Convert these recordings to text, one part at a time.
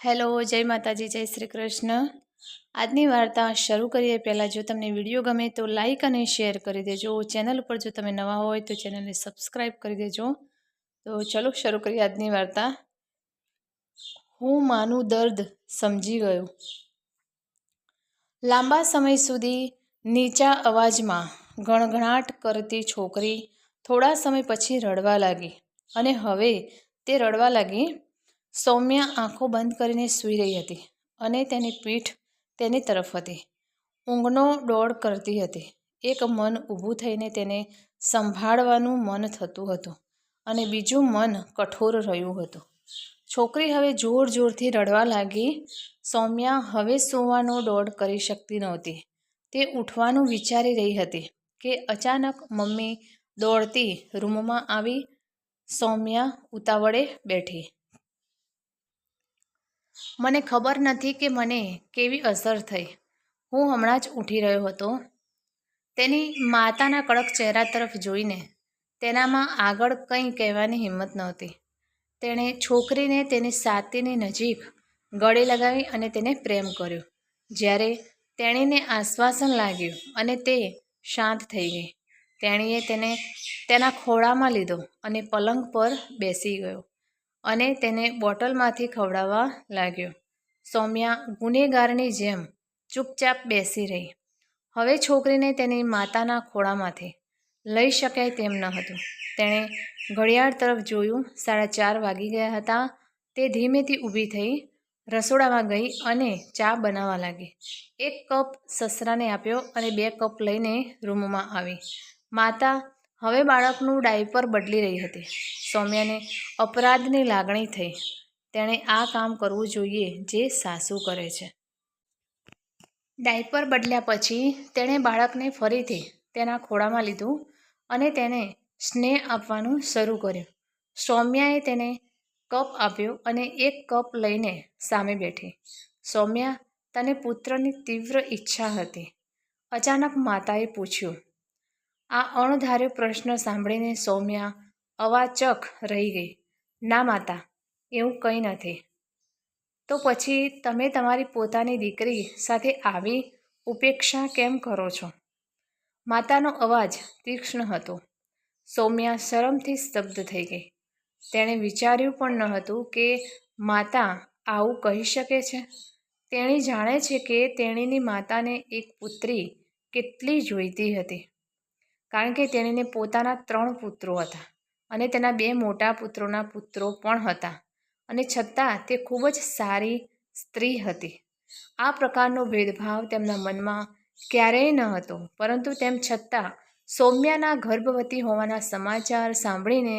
Hello, જય માતાજી, જય શ્રી કૃષ્ણ. આજની વાર્તા શરૂ કરીએ પહેલાં જો તમને વિડીયો ગમે તો લાઈક અને શેર કરી દેજો. ચેનલ ઉપર જો તમે નવા હોય તો ચેનલને સબસ્ક્રાઈબ કરી દેજો. તો ચલો શરૂ કરીએ આજની વાર્તા. હું માનું દર્દ સમજી ગયો. લાંબા સમય સુધી નીચા અવાજમાં ગણગણાટ કરતી છોકરી થોડા સમય પછી રડવા લાગી અને હવે તે રડવા લાગી. સૌમ્યા આંખો બંધ કરીને સૂઈ રહી હતી અને તેની પીઠ તેની તરફ હતી. ઊંઘનો દોડ કરતી હતી. એક મન ઊભું થઈને તેને સંભાળવાનું મન થતું હતું અને બીજું મન કઠોર રહ્યું હતું. છોકરી હવે જોર જોરથી રડવા લાગી. સૌમ્યા હવે સૂવાનો દોડ કરી શકતી નહોતી. તે ઉઠવાનું વિચારી રહી હતી કે અચાનક મમ્મી દોડતી રૂમમાં આવી. સૌમ્યા ઉતાવળે બેઠી. મને ખબર નથી કે મને કેવી અસર થઈ. હું હમણાં જ ઉઠી રહ્યો હતો. તેની માતાના કડક ચહેરા તરફ જોઈને તેનામાં આગળ કંઈ કહેવાની હિંમત નહોતી. તેણે છોકરીને તેની છાતીની નજીક ગળે લગાવી અને તેને પ્રેમ કર્યો. જ્યારે તેણીને આશ્વાસન લાગ્યું અને તે શાંત થઈ ગઈ, તેણીએ તેને તેના ખોળામાં લીધો અને પલંગ પર બેસી ગયો અને તેને બોટલમાંથી ખવડાવવા લાગ્યો. સૌમ્યા ગુનેગારની જેમ ચૂપચાપ બેસી રહી. હવે છોકરીને તેની માતાના ખોળામાંથી લઈ શકાય તેમ ન હતું. તેણે ઘડિયાળ તરફ જોયું. 4:30 વાગી ગયા હતા. તે ધીમેથી ઊભી થઈ રસોડામાં ગઈ અને ચા બનાવવા લાગી. 1 કપ સસરાને આપ્યો અને 2 કપ લઈને રૂમમાં આવી. માતા હવે બાળકનું ડાયપર બદલી રહી હતી. સૌમ્યાને અપરાધની લાગણી થઈ. તેણે આ કામ કરવું જોઈએ જે સાસુ કરે છે. ડાયપર બદલ્યા પછી તેણે બાળકને ફરીથી તેના ખોળામાં લીધું અને તેને સ્નેહ આપવાનું શરૂ કર્યું. સૌમ્યાએ તેને કપ આપ્યો અને 1 કપ લઈને સામે બેઠી. સૌમ્યા, તને પુત્રની તીવ્ર ઈચ્છા હતી? અચાનક માતાએ પૂછ્યું. આ અણધાર્યો પ્રશ્ન સાંભળીને સૌમ્યા અવાચક રહી ગઈ. ના માતા, એવું કંઈ નથી. તો પછી તમે તમારી પોતાની દીકરી સાથે આવી ઉપેક્ષા કેમ કરો છો? માતાનો અવાજ તીક્ષ્ણ હતો. સૌમ્યા શરમથી સ્તબ્ધ થઈ ગઈ. તેણે વિચાર્યું પણ ન હતું કે માતા આવું કહી શકે છે. તેણી જાણે છે કે તેણીની માતાને એક પુત્રી કેટલી જોઈતી હતી, કારણ કે તેણીને પોતાના 3 પુત્રો હતા અને તેના 2 મોટા પુત્રોના પુત્રો પણ હતા અને છતાં તે ખૂબ જ સારી સ્ત્રી હતી. આ પ્રકારનો ભેદભાવ તેમના મનમાં ક્યારેય ન હતો. પરંતુ તેમ છતાં સૌમ્યાના ગર્ભવતી હોવાના સમાચાર સાંભળીને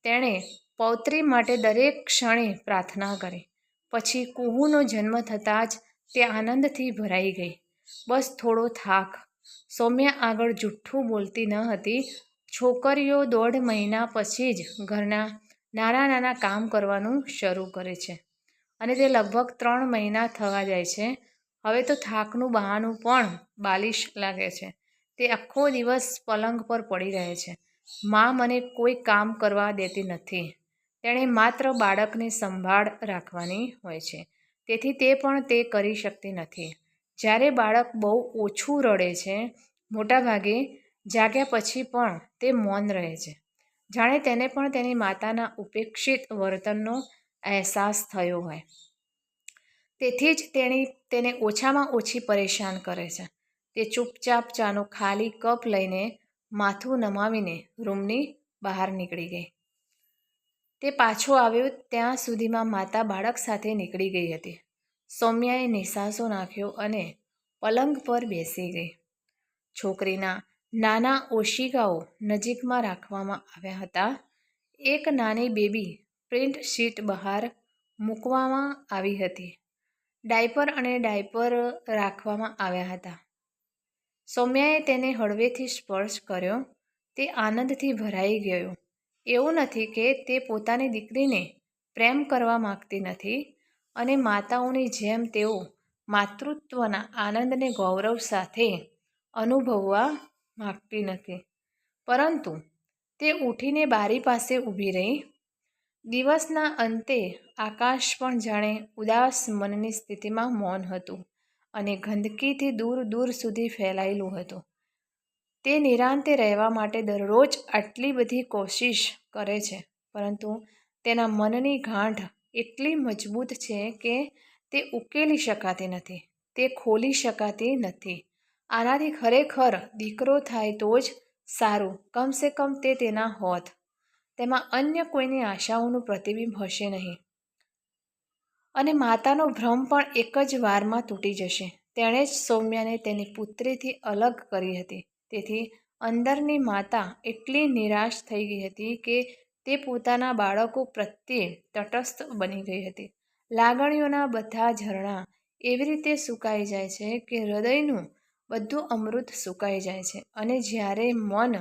તેણે પૌત્રી માટે દરેક ક્ષણે પ્રાર્થના કરી. પછી કુહુનો જન્મ થતાં જ તે આનંદથી ભરાઈ ગઈ. બસ થોડો થાક. સૌમ્યા આગળ જૂઠું બોલતી ન હતી. છોકરીઓ 1.5 મહિના પછી જ ઘરના નાના નાના કામ કરવાનું શરૂ કરે છે અને તે લગભગ 3 મહિના થવા જાય છે. હવે તો થાકનું બહાનું પણ બાલિશ લાગે છે. તે આખો દિવસ પલંગ પર પડી રહે છે. માં મને કોઈ કામ કરવા દેતી નથી. તેણે માત્ર બાળકની સંભાળ રાખવાની હોય છે, તેથી તે પણ તે કરી શકતી નથી. જ્યારે બાળક બહુ ઓછું રડે છે, મોટાભાગે જાગ્યા પછી પણ તે મૌન રહે છે, જાણે તેને પણ તેની માતાના ઉપેક્ષિત વર્તનનો અહેસાસ થયો હોય. તેથી જ તેણી તેને ઓછામાં ઓછી પરેશાન કરે છે. તે ચૂપચાપ ચાનો ખાલી કપ લઈને માથું નમાવીને રૂમની બહાર નીકળી ગઈ. તે પાછો આવ્યો ત્યાં સુધીમાં માતા બાળક સાથે નીકળી ગઈ હતી. સૌમ્યાએ નિસાસો નાખ્યો અને પલંગ પર બેસી ગઈ. છોકરીના નાના ઓશિકાઓ નજીકમાં રાખવામાં આવ્યા હતા. એક નાની બેબી પ્રિન્ટ શીટ બહાર મૂકવામાં આવી હતી. ડાયપર અને ડાયપર રાખવામાં આવ્યા હતા. સૌમ્યાએ તેને હળવેથી સ્પર્શ કર્યો. તે આનંદથી ભરાઈ ગયો. એવું નથી કે તે પોતાની દીકરીને પ્રેમ કરવા માંગતી નથી અને માતાઓની જેમ તેઓ માતૃત્વના આનંદને ગૌરવ સાથે અનુભવવા માંગતી નથી. પરંતુ તે ઉઠીને બારી પાસે ઊભી રહી. દિવસના અંતે આકાશ પણ જાણે ઉદાસ મનની સ્થિતિમાં મૌન હતું અને ગંદકીથી દૂર દૂર સુધી ફેલાયેલું હતું. તે નિરાંતે રહેવા માટે દરરોજ આટલી બધી કોશિશ કરે છે, પરંતુ તેના મનની ગાંઠ એટલી મજબૂત છે કે તે ઉકેલી શકાતી નથી, તે ખોલી શકાતી નથી. આનાથી ખરેખર દીકરો થાય તો જ સારું, કમસે કમ તે તેના હોત. તેમાં અન્ય કોઈની આશાઓનું પ્રતિબિંબ હશે નહીં. અને માતાનો ભ્રમ પણ એક જ વારમાં તૂટી જશે. તેણે જ સૌમ્યાને તેની પુત્રીથી અલગ કરી હતી. તેથી અંદરની માતા એટલી નિરાશ થઈ ગઈ હતી કે તે પોતાના બાળકો પ્રત્યે તટસ્થ બની ગઈ હતી. લાગણીઓના બધા ઝરણા એવી રીતે સુકાઈ જાય છે કે હૃદયનું બધું અમૃત સુકાઈ જાય છે. અને જ્યારે મન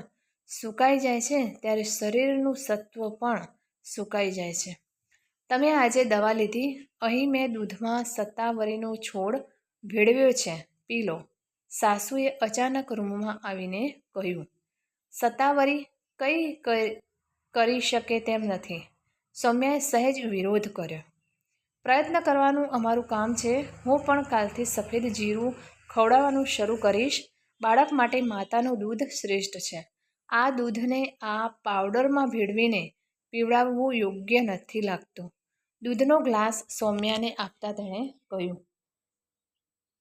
સુકાઈ જાય છે ત્યારે શરીરનું સત્વ પણ સુકાઈ જાય છે. તમે આજે દવા લીધી? અહીં મેં દૂધમાં સત્તાવરીનો છોડ ભેળવ્યો છે, પી લો, સાસુએ અચાનક રૂમમાં આવીને કહ્યું. સત્તાવરી કંઈ કરી શકે તેમ નથી. સૌમ્યાએ સહેજ વિરોધ કર્યો. પ્રયત્ન કરવાનું અમારું કામ છે. હું પણ કાલથી સફેદ જીરું ખવડાવવાનું શરૂ કરીશ. બાળક માટે માતાનું દૂધ શ્રેષ્ઠ છે. આ દૂધને આ પાવડરમાં ભેળવીને પીવડાવવું યોગ્ય નથી લાગતું. દૂધનો ગ્લાસ સૌમ્યાને આપતા તેણે કહ્યું.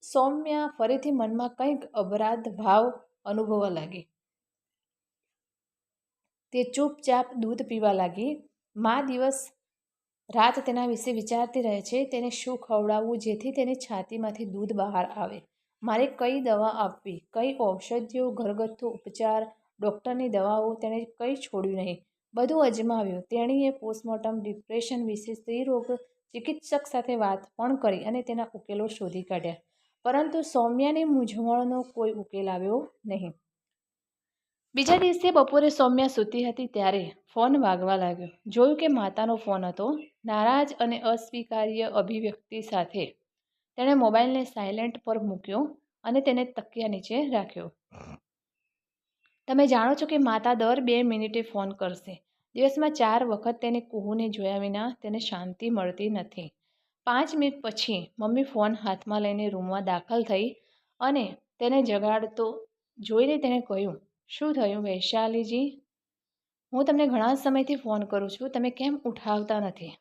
સૌમ્યા ફરીથી મનમાં કંઈક અપરાધ ભાવ અનુભવવા લાગી. તે ચૂપચાપ દૂધ પીવા લાગી. મા દિવસ રાત તેના વિશે વિચારતી રહે છે. તેને શું ખવડાવવું જેથી તેની છાતીમાંથી દૂધ બહાર આવે. મારે કઈ દવા આપવી, કઈ ઔષધિઓ, ઘરગથ્થુ ઉપચાર, ડૉક્ટરની દવાઓ, તેણે કંઈ છોડ્યું નહીં. બધું અજમાવ્યું. તેણીએ પોસ્ટમોર્ટમ ડિપ્રેશન વિશે સ્ત્રીરોગ ચિકિત્સક સાથે વાત પણ કરી અને તેના ઉકેલો શોધી કાઢ્યા. પરંતુ સૌમ્યાની મૂંઝવણનો કોઈ ઉકેલ આવ્યો નહીં. બીજા દિવસે બપોરે સૌમ્યા સૂતી હતી ત્યારે ફોન વાગવા લાગ્યો. જોયું કે માતાનો ફોન હતો. નારાજ અને અસ્વીકાર્ય અભિવ્યક્તિ સાથે તેણે મોબાઈલને સાયલેન્ટ પર મૂક્યો અને તેને તકિયા નીચે રાખ્યો. તમે જાણો છો કે માતા દર 2 મિનિટે ફોન કરશે. દિવસમાં 4 વખત તેને કુહુને જોયા વિના તેને શાંતિ મળતી નથી. 5 મિનિટ પછી મમ્મી ફોન હાથમાં લઈને રૂમમાં દાખલ થઈ અને તેને જગાડતો જોઈને તેણે કહ્યું, શું થયું વૈશાલીજી? હું તમને ઘણા સમયથી ફોન કરું છું, તમે કેમ ઉઠાવતા નથી?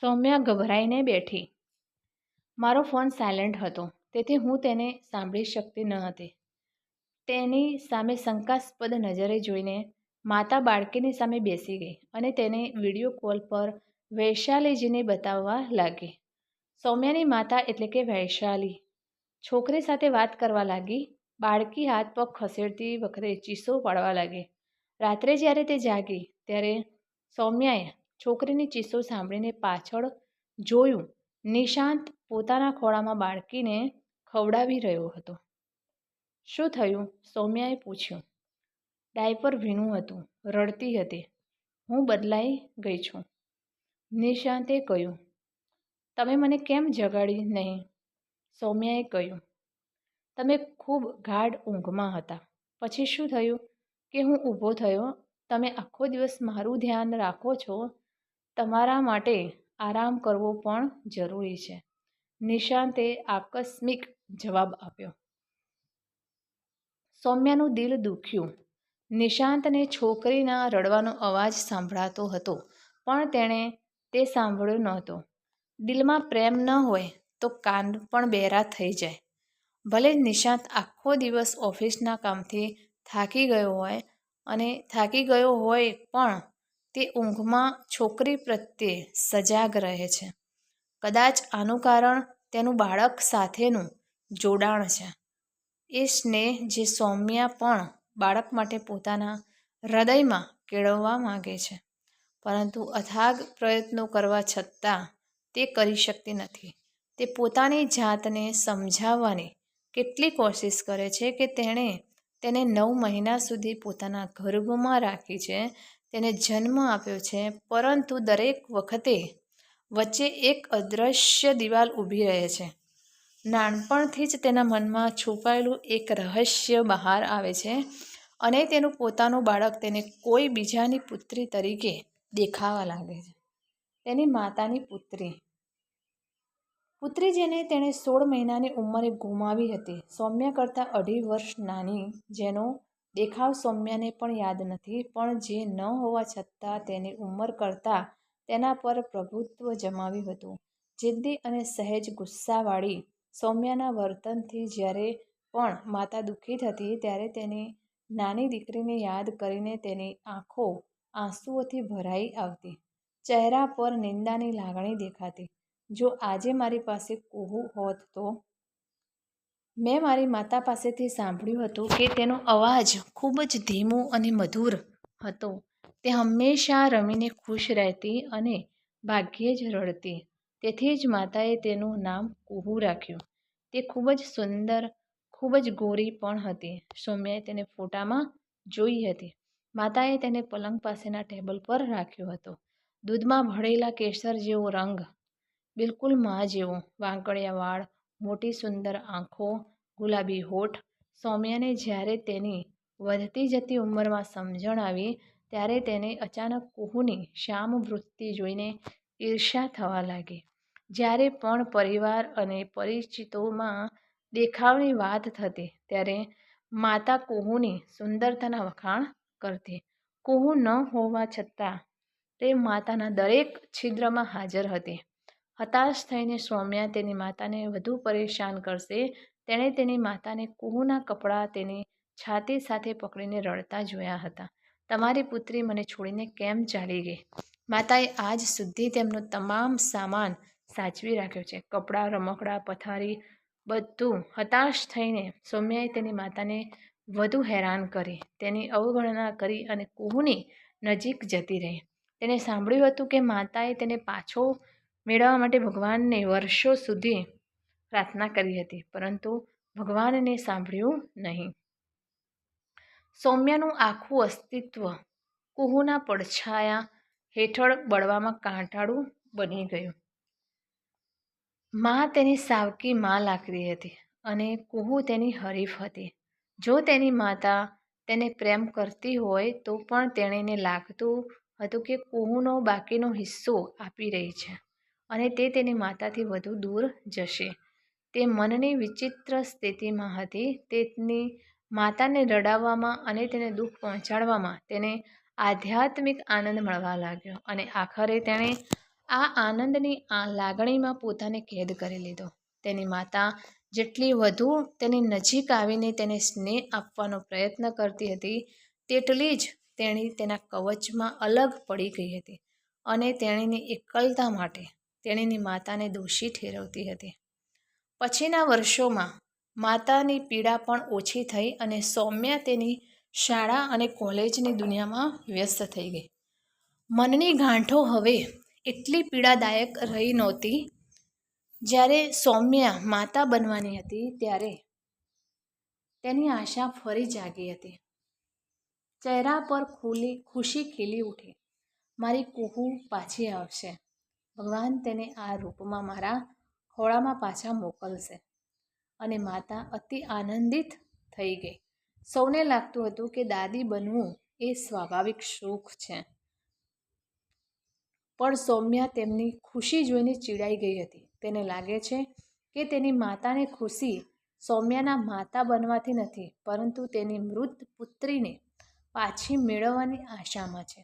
સૌમ્યા ગભરાઈને બેઠી. મારો ફોન સાયલેન્ટ હતો, તેથી હું તેને સાંભળી શકતી ન હતી. તેની સામે શંકાસ્પદ નજરે જોઈને માતા બાળકીની સામે બેસી ગઈ અને તેને વિડીયો કોલ પર વૈશાલીજીને બતાવવા લાગી. સૌમ્યાની માતા એટલે કે વૈશાલી છોકરી સાથે વાત કરવા લાગી. બાળકી હાથ પગ ખસેડતી વખતે ચીસો પાડવા લાગી. રાત્રે જ્યારે તે જાગી ત્યારે સૌમ્યાએ છોકરીની ચીસો સાંભળીને પાછળ જોયું. નિશાંત પોતાના ખોળામાં બાળકીને ખવડાવી રહ્યો હતો. શું થયું? સૌમ્યાએ પૂછ્યું. ડાયપર ભીનું હતું, રડતી હતી. હું બદલાઈ ગઈ છું, નિશાંતે કહ્યું. તમે મને કેમ જગાડી નહીં? સૌમ્યાએ કહ્યું. તમે ખૂબ ગાઢ ઊંઘમાં હતા. પછી શું થયું કે હું ઊભો થયો. તમે આખો દિવસ મારું ધ્યાન રાખો છો. તમારા માટે આરામ કરવો પણ જરૂરી છે, નિશાંતે આકસ્મિક જવાબ આપ્યો. સૌમ્યાનું દિલ દુખ્યું. નિશાંતને છોકરીના રડવાનો અવાજ સંભળાતો હતો, પણ તેણે તે સાંભળ્યો નહોતો. દિલમાં પ્રેમ ન હોય તો કાન પણ બહેરા થઈ જાય. ભલે નિશાંત આખો દિવસ ઓફિસના કામથી થાકી ગયો હોય પણ તે ઊંઘમાં છોકરી પ્રત્યે સજાગ રહે છે. કદાચ આનું કારણ તેનું બાળક સાથેનું જોડાણ છે. એ સ્નેહ જે સૌમ્યા પણ બાળક માટે પોતાના હૃદયમાં કેળવવા માંગે છે, પરંતુ અથાગ પ્રયત્નો કરવા છતાં તે કરી શકતી નથી. તે પોતાની જાતને સમજાવવાની કેટલી કોશિશ કરે છે કે તેણે તેને 9 મહિના સુધી પોતાના ગર્ભમાં રાખી છે, તેને જન્મ આપ્યો છે, પરંતુ દરેક વખતે વચ્ચે એક અદૃશ્ય દિવાલ ઊભી રહે છે. નાનપણથી જ તેના મનમાં છુપાયેલું એક રહસ્ય બહાર આવે છે અને તેનું પોતાનું બાળક તેને કોઈ બીજાની પુત્રી તરીકે દેખાવા લાગે છે. તેની માતાની પુત્રી જેને તેણે 16 મહિનાની ઉંમરે ગુમાવી હતી. સૌમ્યા કરતાં 2.5 વર્ષ નાની, જેનો દેખાવ સૌમ્યાને પણ યાદ નથી, પણ જે ન હોવા છતાં તેની ઉંમર કરતાં તેના પર પ્રભુત્વ જમાવ્યું હતું. જિદ્દી અને સહેજ ગુસ્સાવાળી સૌમ્યાના વર્તનથી જ્યારે પણ માતા દુઃખી થતી ત્યારે તેની નાની દીકરીને યાદ કરીને તેની આંખો આંસુઓથી ભરાઈ આવતી. ચહેરા પર નિંદાની લાગણી દેખાતી. જો આજે મારી પાસે કુહુ હોત તો? મેં મારી માતા પાસેથી સાંભળ્યું હતું કે તેનો અવાજ ખૂબ જ ધીમો અને મધુર હતો. તે હંમેશા રમીને ખુશ રહેતી અને ભાગ્યે જ રડતી. તેથી જ માતાએ તેનું નામ કુહુ રાખ્યું. તે ખૂબ જ સુંદર, ખૂબ જ ગોરી પણ હતી. સૌમ્યાએ તેને ફોટામાં જોઈ હતી. માતાએ તેને પલંગ પાસેના ટેબલ પર રાખ્યો હતો. દૂધમાં ભળેલા કેસર જેવો રંગ, બિલકુલ મા જેવો. વાંકડિયા વાળ, મોટી સુંદર આંખો, ગુલાબી હોઠ. સૌમ્યાને જ્યારે તેની વધતી જતી ઉંમરમાં સમજણ આવી ત્યારે તેને અચાનક કુહુની શ્યામ વૃત્તિ જોઈને ઈર્ષ્યા થવા લાગી. જ્યારે પણ પરિવાર અને પરિચિતોમાં દેખાવની વાત થતી ત્યારે માતા કુહુની સુંદરતાના વખાણ કરતી. કુહુ ન હોવા છતાં તે માતાના દરેક છિદ્રમાં હાજર હતી. હતાશ થઈને સૌમ્યા તેની માતાને વધુ પરેશાન કરશે. તેણે તેની માતાને કુહુના કપડાં તેની છાતી સાથે પકડીને રડતા જોયા હતા. તમારી પુત્રી મને છોડીને કેમ ચાલી ગઈ? માતાએ આજ સુધી તેમનો તમામ સામાન સાચવી રાખ્યો છે. કપડાં, રમકડાં, પથારી, બધું. હતાશ થઈને સૌમ્યાએ તેની માતાને વધુ હેરાન કરી. તેની અવગણના કરી અને કુહુની નજીક જતી રહી. તેણે સાંભળ્યું હતું કે માતાએ તેને પાછો મેળવવા માટે ભગવાનને વર્ષો સુધી પ્રાર્થના કરી હતી, પરંતુ ભગવાનને સાંભળ્યું નહીં. સૌમ્યાનું આખું અસ્તિત્વ કુહુના પડછાયા હેઠળ બળવામાં કાંટાળું બની ગયું. મા તેની સાવકી મા લાગતી હતી અને કુહુ તેની હરીફ હતી. જો તેની માતા તેને પ્રેમ કરતી હોય તો પણ તેણીને લાગતું હતું કે કુહુનો બાકીનો હિસ્સો આપી રહી છે અને તે તેની માતાથી વધુ દૂર જશે. તે મનની વિચિત્ર સ્થિતિમાં હતી. તેની માતાને રડાવવામાં અને તેને દુઃખ પહોંચાડવામાં તેને આધ્યાત્મિક આનંદ મળવા લાગ્યો અને આખરે તેણે આ આનંદની લાગણીમાં પોતાને કેદ કરી લીધો. તેની માતા જેટલી વધુ તેની નજીક આવીને તેને સ્નેહ આપવાનો પ્રયત્ન કરતી હતી, તેટલી જ તેણી તેના કવચમાં અલગ પડી ગઈ હતી અને તેણીની એકલતા માટે તેણીની માતાને દોષી ઠેરવતી હતી. પછીના વર્ષોમાં માતાની પીડા પણ ઓછી થઈ અને સૌમ્યા તેની શાળા અને કોલેજની દુનિયામાં વ્યસ્ત થઈ ગઈ. મનની ગાંઠો હવે એટલી પીડાદાયક રહી નહોતી. જ્યારે સૌમ્યા માતા બનવાની હતી ત્યારે તેની આશા ફરી જાગી હતી. ચહેરા પર ખુશી ખીલી ઉઠી. મારી કુહુ પાછી આવશે. ભગવાન તેને આ રૂપમાં મારા ખોળામાં પાછા મોકલશે. અને માતા અતિ આનંદિત થઈ ગઈ. સૌને લાગતું હતું કે દાદી બનવું એ સ્વાભાવિક સુખ છે. પણ સૌમ્યા તેમની ખુશી જોઈને ચીડાઈ ગઈ હતી. તેને લાગે છે કે તેની માતાની ખુશી સૌમ્યાના માતા બનવાથી નથી, પરંતુ તેની મૃત પુત્રીને પાછી મેળવવાની આશામાં છે.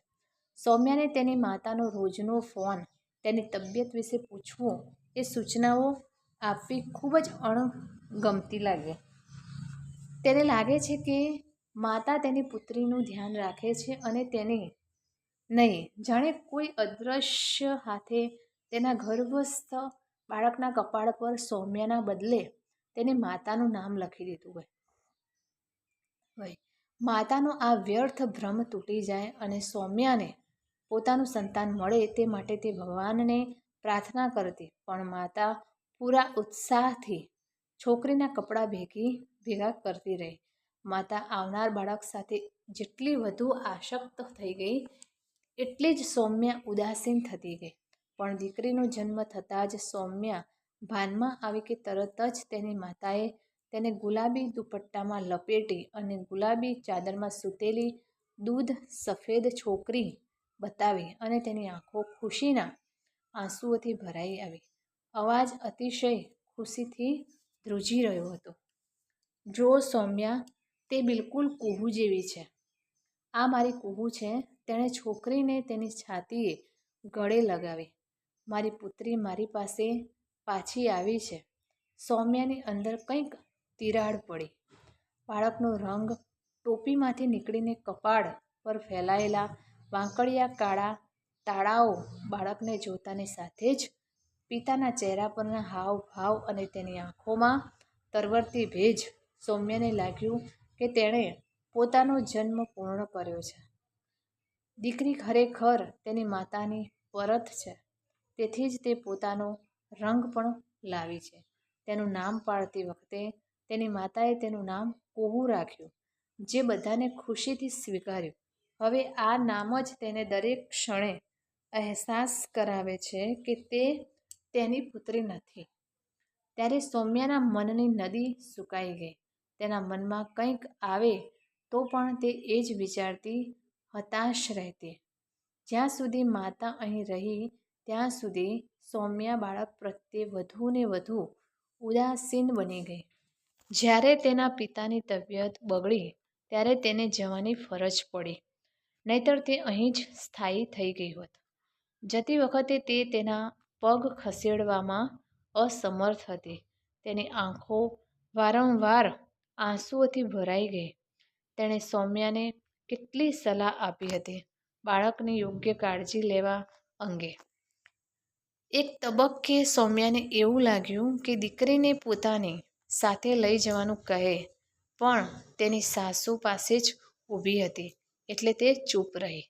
સૌમ્યાને તેની માતાનો રોજનો ફોન, તેની તબિયત વિશે પૂછવું, એ સૂચનાઓ આપવી ખૂબ જ અણગમતી લાગી. તેને લાગે છે કે માતા તેની પુત્રીનું ધ્યાન રાખે છે અને તેની નહીં. જાણે કોઈ અદૃશ્ય હાથે તેના ગર્ભસ્થ બાળકના કપાળ પર સૌમ્યાના બદલે તેની માતાનું નામ લખી દીધું હોય. માતાનો આ વ્યર્થ ભ્રમ તૂટી જાય અને સૌમ્યાને પોતાનું સંતાન મળે તે માટે તે ભગવાનને પ્રાર્થના કરતી. પણ માતા પૂરા ઉત્સાહથી છોકરીના કપડાં ભેગા કરતી રહી. માતા આવનાર બાળક સાથે જેટલી વધુ આસક્ત થઈ ગઈ, એટલી જ સૌમ્યા ઉદાસીન થતી ગઈ. પણ દીકરીનો જન્મ થતાં જ સૌમ્યા ભાનમાં આવી કે તરત જ તેની માતાએ તેને ગુલાબી દુપટ્ટામાં લપેટી અને ગુલાબી ચાદરમાં સૂતેલી દૂધ સફેદ છોકરી બતાવી અને તેની આંખો ખુશીના આંસુઓથી ભરાઈ આવી. અવાજ અતિશય ખુશીથી ધ્રુજી રહ્યો હતો. જો સૌમ્યા, તે બિલકુલ કુહુ જેવી છે. આ મારી કુહુ છે. તેણે છોકરીને તેની છાતીએ ગળે લગાવી. મારી પુત્રી મારી પાસે પાછી આવી છે. સૌમ્યાની અંદર કંઈક તિરાડ પડી. બાળકનો રંગ ટોપીમાંથી નીકળીને કપાળ પર ફેલાયેલા વાંકડિયા કાળા તાળાઓ બાળકને જોતાની સાથે જ પિતાના ચહેરા પરના હાવભાવ અને તેની આંખોમાં તરવરતી ભેજ. સૌમ્યાને લાગ્યું કે તેણે પોતાનો જન્મ પૂર્ણ કર્યો છે. દીકરી ખરેખર તેની માતાની પરત છે. તેથી જ તે પોતાનો રંગ પણ લાવી છે. તેનું નામ પાડતી વખતે તેની માતાએ તેનું નામ કુહુ રાખ્યું, જે બધાને ખુશીથી સ્વીકાર્યું. હવે આ નામ જ તેને દરેક ક્ષણે અહેસાસ કરાવે છે કે તે તેની પુત્રી નથી. ત્યારે સૌમ્યાના મનની નદી સૂકાઈ ગઈ. તેના મનમાં કંઈક આવે તો પણ તે એ જ વિચારતી હતાશ રહેતી. જ્યાં સુધી માતા અહીં રહી ત્યાં સુધી સૌમ્યા બાળક પ્રત્યે વધુ ને વધુ ઉદાસીન બની ગઈ. જ્યારે તેના પિતાની તબિયત બગડી ત્યારે તેને જવાની ફરજ પડી, નહીંતર તે અહીં જ સ્થાયી થઈ ગઈ હોત. જતી વખતે તે તેના પગ ખસેડવામાં અસમર્થ હતી. તેની આંખો વારંવાર આંસુઓથી ભરાઈ ગઈ. તેણે સૌમ્યાને કેટલી સલાહ આપી હતી બાળકની યોગ્ય કાળજી લેવા અંગે. એક તબક્કે સૌમ્યાને એવું લાગ્યું કે દીકરીને પોતાની સાથે લઈ જવાનું કહે, પણ તેની સાસુ પાસે જ ઊભી હતી એટલે તે ચૂપ રહી.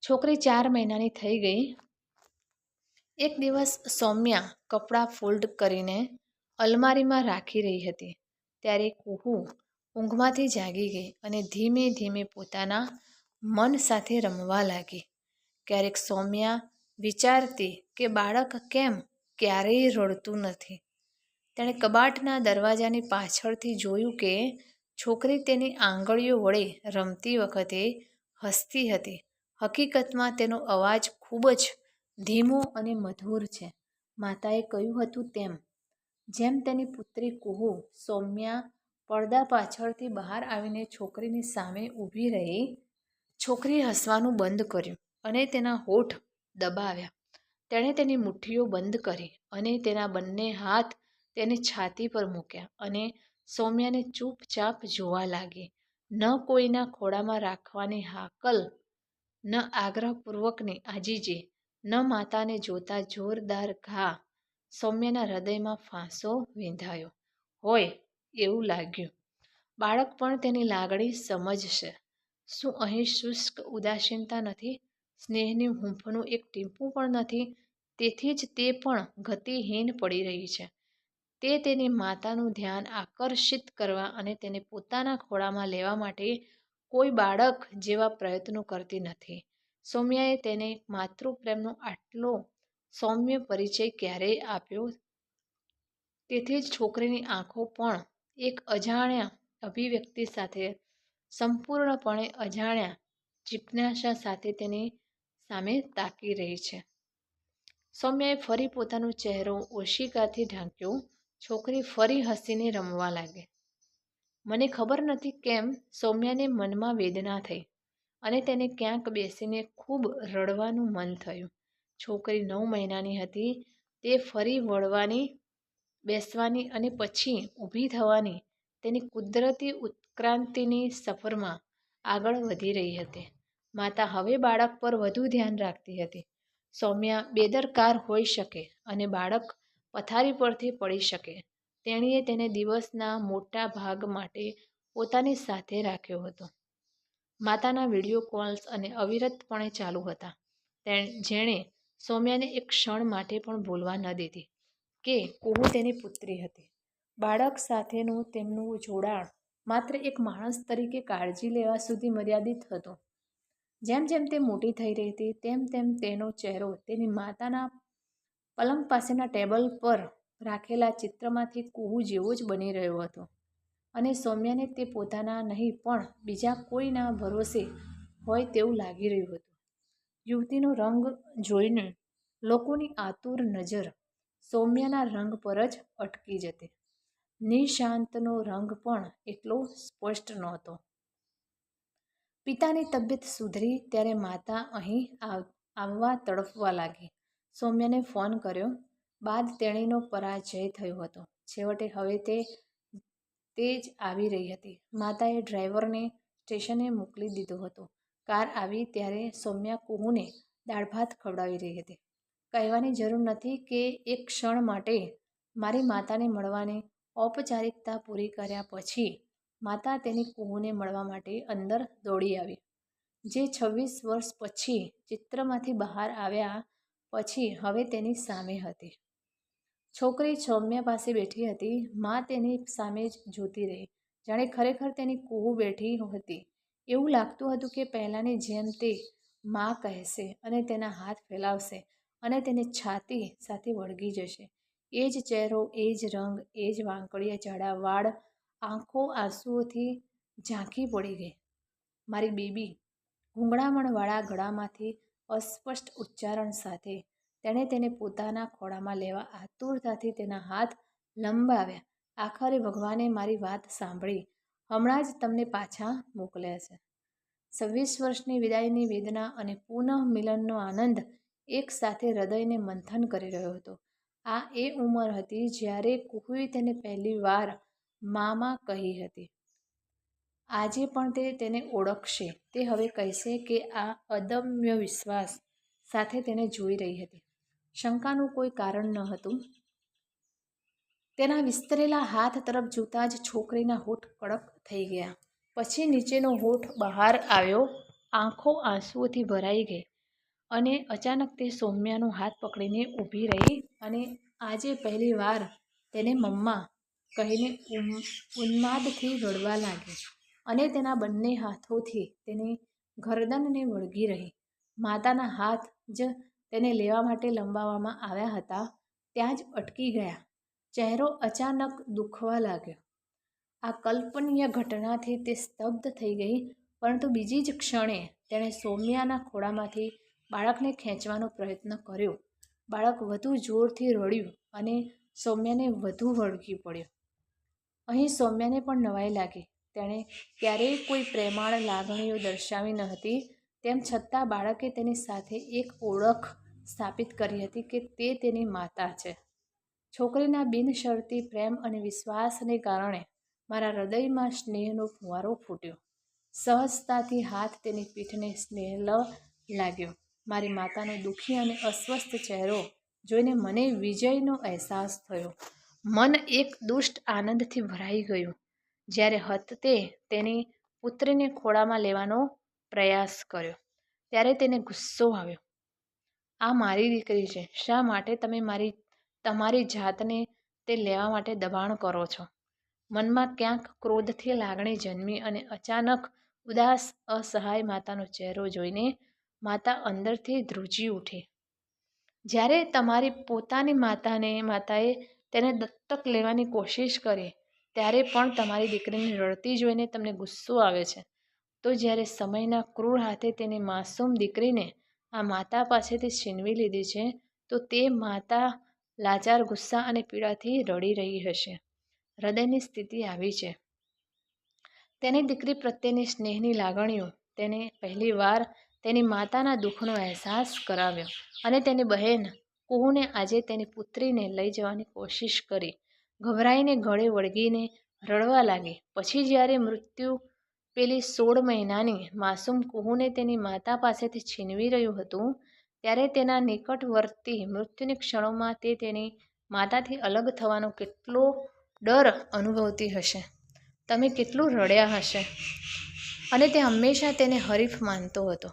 છોકરી 4 મહિનાની થઈ ગઈ. એક દિવસ સૌમ્યા કપડાં ફોલ્ડ કરીને અલમારીમાં રાખી રહી હતી ત્યારે કુહુ ઊંઘમાંથી જાગી ગઈ અને ધીમે ધીમે પોતાના મન સાથે રમવા લાગી. ક્યારેક સૌમ્યા વિચારતી કે બાળક કેમ ક્યારેય રડતું નથી. તેણે કબાટના દરવાજાની પાછળથી જોયું કે છોકરી તેની આંગળીઓ વડે રમતી વખતે હસતી હતી. હકીકતમાં તેનો અવાજ ખૂબ જ ધીમો અને મધુર છે. માતાએ કહ્યું હતું તેમ, જેમ તેની પુત્રી કુહુ. સૌમ્યા પડદા પાછળથી બહાર આવીને છોકરીની સામે ઊભી રહી. છોકરીએ હસવાનું બંધ કર્યું અને તેના હોઠ દબાવ્યા. તેણે તેની મુઠ્ઠીઓ બંધ કરી અને તેના બંને હાથ તેની છાતી પર મૂક્યા અને સૌમ્યાને ચૂપચાપ જોવા લાગી. ન કોઈના ખોળામાં રાખવાની હાકલ, ન આગ્રહપૂર્વકની આજીજી, ન માતાને જોતા જોરદાર ઘા. સૌમ્યાના હૃદયમાં ફાંસો વીંધાયો હોય એવું લાગ્યું. બાળક પણ તેની લાગણી સમજશે. શું અહીં શુષ્ક ઉદાસીનતા નથી? સ્નેહની હૂંફનું એક ટીપું પણ નથી? તેથી જ તે પણ ગતિહીન પડી રહી છે. તે તેની માતાનું ધ્યાન આકર્ષિત કરવા અને તેને પોતાના ખોળામાં લેવા માટે કોઈ બાળક જેવા પ્રયત્નો કરતી નથી. સૌમ્યાએ તેને માતૃપ્રેમનો આટલો સૌમ્ય પરિચય ક્યારેય આપ્યો? તેથી જ છોકરીની આંખો પણ એક અજાણ્યા અભિવ્યક્તિ સાથે, સંપૂર્ણપણે અજાણ્યા જિજ્ઞાસા સાથે તેની સામે તાકી રહી છે. સૌમ્યાએ ફરી પોતાનો ચહેરો ઓશિકાથી ઢાંક્યો. છોકરી ફરી હસીને રમવા લાગી. મને ખબર નથી કેમ સૌમ્યાને મનમાં વેદના થઈ અને તેને ક્યાંક બેસીને ખૂબ રડવાનું મન થયું. છોકરી 9 મહિનાની હતી. તે ફરી વળવાની, બેસવાની અને પછી ઊભી થવાની તેની કુદરતી ઉત્ક્રાંતિની સફરમાં આગળ વધી રહી હતી. માતા હવે બાળક પર વધુ ધ્યાન રાખતી હતી. સૌમ્યા બેદરકાર હોઈ શકે અને બાળક પથારી પરથી પડી શકે. તેણીએ તેને દિવસના મોટા ભાગ માટે પોતાની સાથે રાખ્યો હતો. માતાના વિડિયો કોલ્સ અને અવિરતપણે ચાલુ હતા, જેણે સૌમ્યાને એક ક્ષણ માટે પણ ભૂલવા ન દીધી કે કુહુ તેની પુત્રી હતી. બાળક સાથેનું તેમનું જોડાણ માત્ર એક માણસ તરીકે કાળજી લેવા સુધી મર્યાદિત હતું. જેમ જેમ તે મોટી થઈ રહી હતી તેમ તેમ તેનો ચહેરો તેની માતાના પલંગ પાસેના ટેબલ પર રાખેલા ચિત્રમાંથી કુહુ જેવો જ બની રહ્યો હતો અને સૌમ્યાને તે પોતાના નહીં પણ બીજા કોઈના ભરોસે હોય તેવું લાગી રહ્યું હતું. યુવતીનો રંગ જોઈને લોકોની આતુર નજર સૌમ્યાના રંગ પર જ અટકી જતી. નિશાંતનો રંગ પણ એટલો સ્પષ્ટ નહોતો. પિતાની તબિયત સુધરી ત્યારે માતા અહીં આવવા તડફવા લાગી. સૌમ્યાને ફોન કર્યો બાદ તેણીનો પરાજય થયો હતો. છેવટે હવે તે જ આવી રહી હતી. માતાએ ડ્રાઈવરને સ્ટેશને મોકલી દીધો હતો. કાર આવી ત્યારે સૌમ્યા કુહુને દાળ ભાત ખવડાવી રહી હતી. કહેવાની જરૂર નથી કે એક ક્ષણ માટે મારી માતાને મળવાની ઔપચારિકતા પૂરી કર્યા પછી માતા તેની કુહુને મળવા માટે અંદર દોડી આવી, જે 26 વર્ષ પછી ચિત્રમાંથી બહાર આવ્યા પછી હવે તેની સામે હતી. છોકરી સૌમ્યા પાસે બેઠી હતી. મા તેની સામે જ જોતી રહી, જાણે ખરેખર તેની કુહુ બેઠી હતી. એવું લાગતું હતું કે પહેલાંની જેમ તે મા કહેશે અને તેના હાથ ફેલાવશે અને તેને છાતી સાથે વળગી જશે. એ જ ચહેરો, એ જ રંગ, એ જ વાંકડિયા જાડા વાળ. આંખો આંસુઓથી ઝાંખી પડી ગઈ. મારી બેબી. ગૂંગળામણવાળા ગળામાંથી અસ્પષ્ટ ઉચ્ચારણ સાથે તેણે તેને પોતાના ખોળામાં લેવા આતુરતાથી તેના હાથ લંબાવ્યા. આખરે ભગવાને મારી વાત સાંભળી. હમણાં જ તમને પાછા મોકલ્યા છે. 26 વર્ષની વિદાયની વેદના અને પુનઃ મિલનનો આનંદ એક સાથે હૃદયને મંથન કરી રહ્યો હતો. આ એ ઉંમર હતી જ્યારે કુહુએ તેને પહેલી વાર મામા કહી હતી. આજે પણ તે તેને ઓળખશે. તે હવે કહેશે કે આ અદમ્ય વિશ્વાસ સાથે તેને જોઈ રહી હતી. શંકાનું કોઈ કારણ ન હતું. તેના વિસ્તરેલા હાથ તરફ જોતાં જ છોકરીના હોઠ કડક થઈ ગયા. પછી નીચેનો હોઠ બહાર આવ્યો. આંખો આંસુઓથી ભરાઈ ગઈ અને અચાનક તે સૌમ્યાનો હાથ પકડીને ઊભી રહી અને આજે પહેલી વાર તેને મમ્મા કહીને ઉન્માદથી રડવા લાગી અને તેના બંને હાથોથી તેની ગરદનને વળગી રહી. માતાના હાથ જ તેને લેવા માટે લંબાવવામાં આવ્યા હતા ત્યાં જ અટકી ગયા. ચહેરો અચાનક દુખવા લાગ્યો. આ કલ્પનીય ઘટનાથી તે સ્તબ્ધ થઈ ગઈ, પરંતુ બીજી જ ક્ષણે તેણે સૌમ્યાના ખોળામાંથી બાળકને ખેંચવાનો પ્રયત્ન કર્યો. બાળક વધુ જોરથી રડ્યું અને સૌમ્યાને વધુ વળગી પડ્યો. અહીં સૌમ્યાને પણ નવાઈ લાગી. તેણે ક્યારેય કોઈ પ્રેમાળ લાગણીઓ દર્શાવી ન હતી. તેમ છતાં બાળકે તેની સાથે એક ઓળખ સ્થાપિત કરી હતી કે તે તેની માતા છે. છોકરીના બિનશરતી પ્રેમ અને વિશ્વાસને કારણે મારા હૃદયમાં સ્નેહનો ફુવારો ફૂટ્યો. સહજતાથી હાથ તેની પીઠને સ્નેહલવ લાગ્યો. મારી માતાનો દુઃખી અને અસ્વસ્થ ચહેરો જોઈને મને વિજયનો અહેસાસ થયો. મન એક દુષ્ટ આનંદથી ભરાઈ ગયું. જ્યારે હથે તેની પુત્રીને ખોળામાં લેવાનો પ્રયાસ કર્યો ત્યારે તેને ગુસ્સો આવ્યો. આ મારી દીકરી છે. શા માટે તમે તમારી જાતને તે લેવા માટે દબાણ કરો છો? મનમાં ક્યાંક ક્રોધથી લાગણી જન્મી અને અચાનક ઉદાસ, અસહાય માતાનો ચહેરો જોઈને માતા અંદરથી ધ્રુજી ઉઠી. જ્યારે તમારી પોતાની માતાએ તેને દત્તક લેવાની કોશિશ કરી ત્યારે પણ તમારી દીકરીને રડતી જોઈને તમને ગુસ્સો આવે છે, તો જ્યારે સમયના ક્રૂર હાથે તેની માસૂમ દીકરીને આ માતા પાસેથી છીનવી લીધી છે, તો તે માતા લાચાર, ગુસ્સા અને પીડાથી રડી રહી હશે. હૃદયની સ્થિતિ આવી છે. તેની દીકરી પ્રત્યેની સ્નેહની લાગણીઓ તેને પહેલીવાર તેની માતાના દુઃખનો અહેસાસ કરાવ્યો અને તેની બહેન કુહુને આજે તેની પુત્રીને લઈ જવાની કોશિશ કરી. ગભરાઈને ગળે વળગીને રડવા લાગી. પછી જ્યારે મૃત્યુ પેલી 16 મહિનાની માસૂમ કુહુને તેની માતા પાસેથી છીનવી રહ્યું હતું, ત્યારે તેના નિકટવર્તી મૃત્યુની ક્ષણોમાં તે તેની માતાથી અલગ થવાનો કેટલો ડર અનુભવતી હશે. તમે કેટલું રડ્યા હશે. અને તે હંમેશા તેને હરીફ માનતો હતો.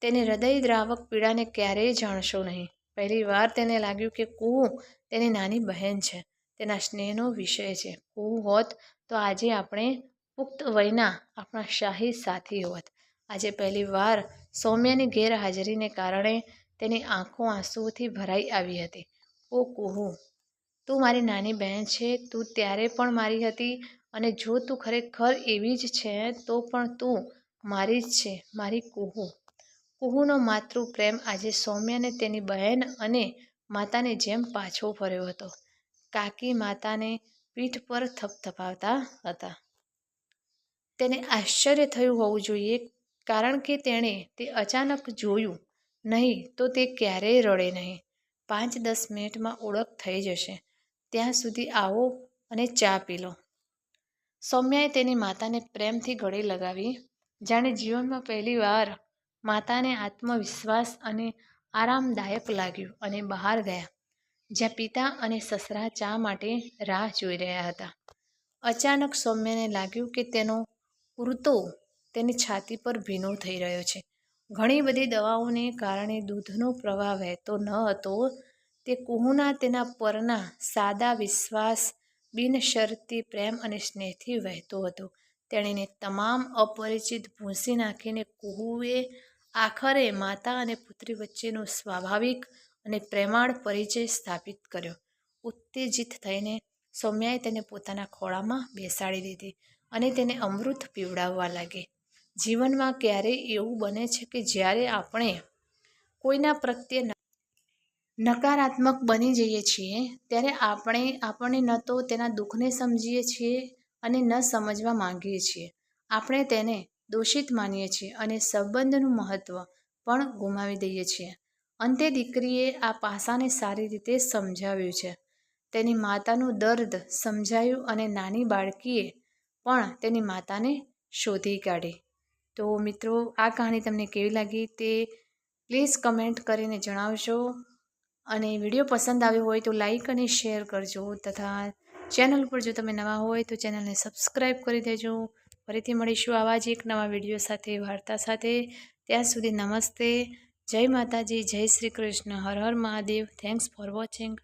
તેની હૃદયદ્રાવક પીડાને ક્યારેય જાણશો નહીં. પહેલીવાર તેને લાગ્યું કે કુહુ તેની નાની બહેન છે, તેના સ્નેહનો વિષય છે. કુહુ હોત તો આજે આપણે પુખ્ત વયના આપણા શાહી સાથી હોત. આજે પહેલીવાર સૌમ્યાની ગેરહાજરીને કારણે તેની આંખો આંસુઓથી ભરાઈ આવી હતી. ઓ કુહુ, તું મારી નાની બહેન છે. તું ત્યારે પણ મારી હતી અને જો તું ખરેખર એવી જ છે તો પણ તું મારી જ છે, મારી કુહુ. કુહુનો માતૃ પ્રેમ આજે સૌમ્યાને તેની બહેન અને માતાની જેમ પાછો ફર્યો હતો. કાકી માતાને પીઠ પર થપથપાવતા હતા. તેને આશ્ચર્ય થયું હોવું જોઈએ, કારણ કે તેણે તે અચાનક જોયું નહીં તો તે ક્યારેય રડે નહીં. 5-10 મિનિટમાં ઓળખ થઈ જશે. ત્યાં સુધી આવો અને ચા પી લો. સૌમ્યાએ તેની માતાને પ્રેમથી ગળે લગાવી, જાણે જીવનમાં પહેલીવાર. માતાને આત્મવિશ્વાસ અને આરામદાયક લાગ્યું અને બહાર ગયા, જ્યાં પિતા અને સસરા ચા માટે રાહ જોઈ રહ્યા હતા. અચાનક સૌમ્યાને લાગ્યું કે તેનો કુર્તો તેની છાતી પર ભીનો થઈ રહ્યો છે. ઘણી બધી દવાઓને કારણે દૂધનો પ્રવાહ વહેતો ન હતો. તે કુહુના તેના પરના સાદા વિશ્વાસ, બિનશરતી પ્રેમ અને સ્નેહથી વહેતો હતો. તેણીને તમામ અપરિચિત ભૂંસી નાખીને કુહુએ આખરે માતા અને પુત્રી વચ્ચેનો સ્વાભાવિક અને પ્રેમાળ પરિચય સ્થાપિત કર્યો. ઉત્તેજિત થઈને સૌમ્યાએ તેને પોતાના ખોળામાં બેસાડી દીધી અને તેને અમૃત પીવડાવવા લાગી. જીવનમાં ક્યારેય એવું બને છે કે જ્યારે આપણે કોઈના પ્રત્યે નકારાત્મક બની જઈએ છીએ, ત્યારે આપણને ન તો તેના દુઃખને સમજીએ છીએ અને ન સમજવા માંગીએ છીએ. આપણે તેને દોષિત માનીએ છીએ અને સંબંધનું મહત્વ પણ ગુમાવી દઈએ છીએ. અંતે દીકરીએ આ પાસાને સારી રીતે સમજાવ્યું છે. તેની માતાનું દર્દ સમજાયું અને નાની બાળકીએ પણ તેની માતાને શોધી કાઢી. તો મિત્રો, આ કહાણી તમને કેવી લાગી તે પ્લીઝ કમેન્ટ કરીને જણાવજો. અને વિડીયો પસંદ આવ્યો હોય તો લાઈક અને શેર કરજો, તથા ચેનલ પર જો તમે નવા હોય તો ચેનલને સબસ્ક્રાઈબ કરી દેજો. ફરીથી મળીશું આવા જ એક નવા વિડીયો સાથે, વાર્તા સાથે. ત્યાં સુધી નમસ્તે. જય માતાજી, જય શ્રી કૃષ્ણ, હર હર મહાદેવ. Thanks for watching.